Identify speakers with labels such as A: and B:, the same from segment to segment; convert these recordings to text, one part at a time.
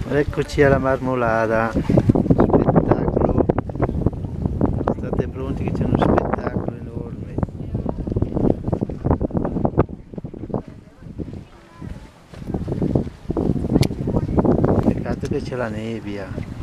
A: Eccoci alla Marmolada, spettacolo, state pronti che c'è uno spettacolo enorme. Peccato che c'è la nebbia.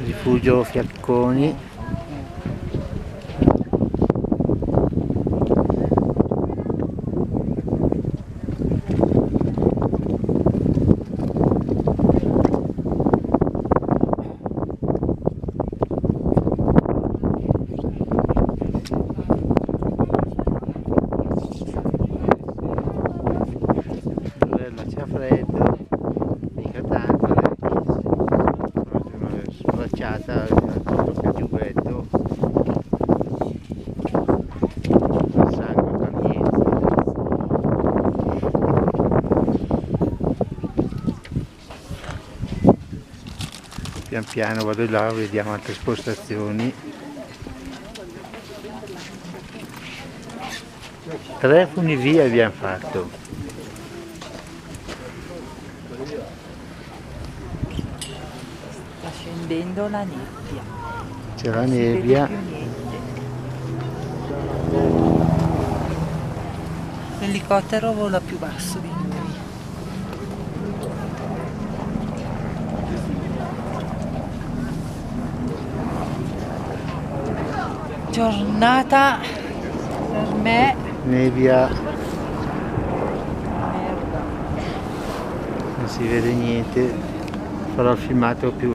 A: Rifugio Fiacconi. C'è freddo, mica tanto, sono sfacciata, tocca il giubbetto, sangue caliente. Pian piano vado là, vediamo altre postazioni. Tre funivie abbiamo fatto.
B: Sta scendendo la nebbia.
A: C'è la
B: Non si
A: nebbia.
B: vede più niente. L'elicottero vola più basso di noi. Giornata per me.
A: Nebbia,
B: Merda.
A: non si vede niente, farò il filmato più